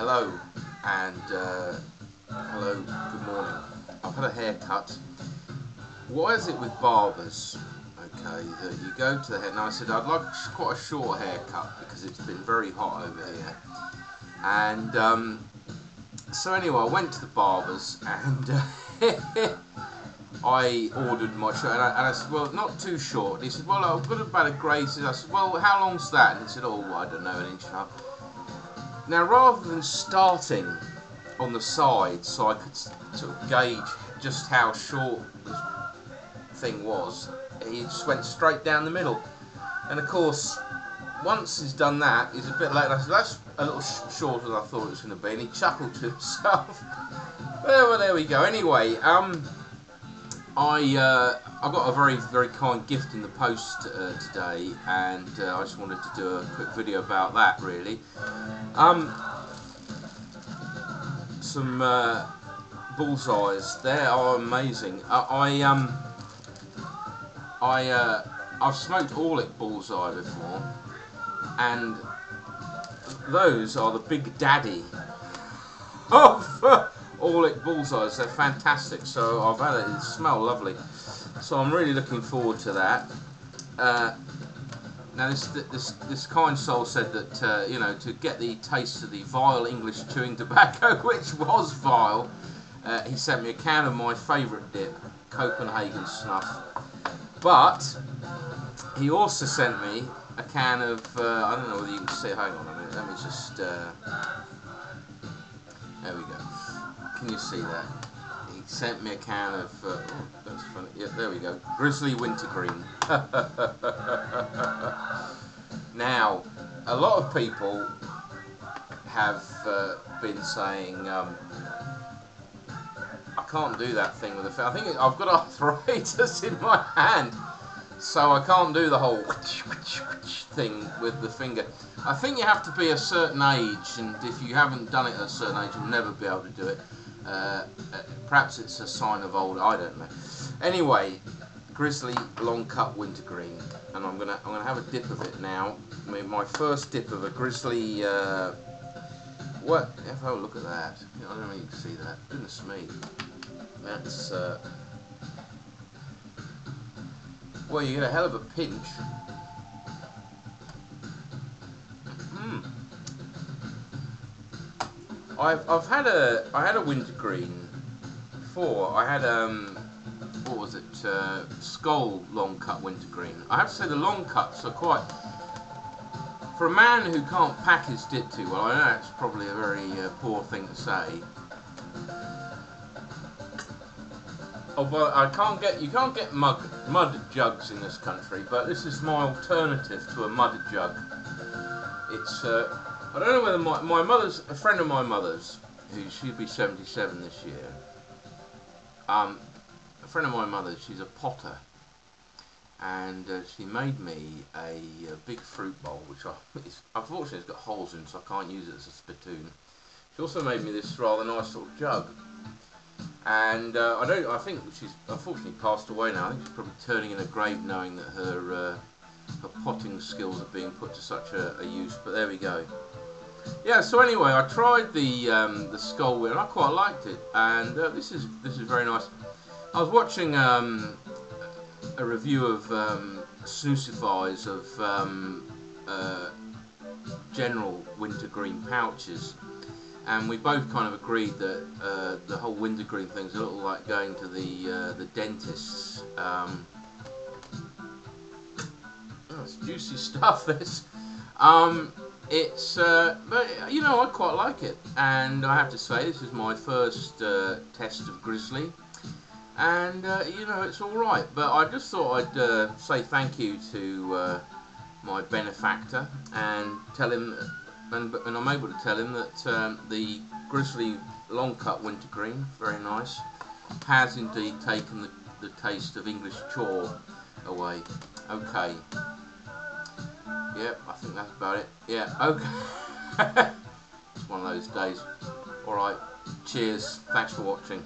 Hello and hello, good morning. I've had a haircut. Why is it with barbers, okay, that you go to the hair? Now I said I'd like quite a short haircut because it's been very hot over here. And so anyway, I went to the barbers and I ordered my short, and I said, well, not too short. And he said, well, I've got about a grey. I said, well, how long's that? And he said, oh, I don't know, an inch and a half. Now, rather than starting on the side so I could sort of gauge just how short the thing was, he just went straight down the middle. And of course, once he's done that, he's a bit late. And I said, that's a little shorter than I thought it was going to be. And he chuckled to himself. Well, there we go. Anyway, I got a very, very kind gift in the post today, and I just wanted to do a quick video about that, really. Some bullseyes, they are amazing. I've smoked Orlick bullseye before, and those are the big daddy of Orlick bullseyes. They're fantastic. So I've had it. They smell lovely. So I'm really looking forward to that. Now this kind soul said that you know, to get the taste of the vile English chewing tobacco, which was vile, he sent me a can of my favourite dip, Copenhagen Snuff. But he also sent me a can of I don't know whether you can see. Hang on a minute. Let me just. There we go. Can you see that? He sent me a can of. Oh, that's funny. Yeah, there we go. Grizzly Wintergreen. Now, a lot of people have been saying, I can't do that thing with the finger. I think I've got arthritis in my hand, so I can't do the whole thing with the finger. I think you have to be a certain age, and if you haven't done it at a certain age, you'll never be able to do it. Perhaps it's a sign of old. I don't know. Anyway, Grizzly long cut wintergreen, and I'm gonna have a dip of it now. My first dip of a Grizzly. What? If I look at that, I don't know if you can see that. Goodness me, that's. Well, you get a hell of a pinch. I had a wintergreen before. I had what was it? Skull long cut wintergreen. I have to say the long cuts are quite, for a man who can't pack his dip too well. I know that's probably a very poor thing to say. Oh, but you can't get mud jugs in this country. But this is my alternative to a mud jug. It's I don't know whether my mother's, a friend of my mother's, who she'd be 77 this year. A friend of my mother's, she's a potter, and she made me a big fruit bowl, which unfortunately it's got holes in, so I can't use it as a spittoon. She also made me this rather nice little jug, and I think she's unfortunately passed away now. I think she's probably turning in a grave, knowing that her potting skills are being put to such a use. But there we go. Yeah. So anyway, I tried the skull wheel, and I quite liked it, and this is very nice. I was watching a review of Snuffis of general wintergreen pouches, and we both kind of agreed that the whole wintergreen thing's a little like going to the dentist's. It's juicy stuff, this. It's but you know, I quite like it, and I have to say this is my first test of Grizzly, and you know, it's all right. But I just thought I'd say thank you to my benefactor and tell him, and I'm able to tell him that the Grizzly long cut wintergreen, very nice, has indeed taken the taste of English chaw away. Okay. Yep, I think that's about it. Yeah, okay. It's one of those days. Alright, cheers. Thanks for watching.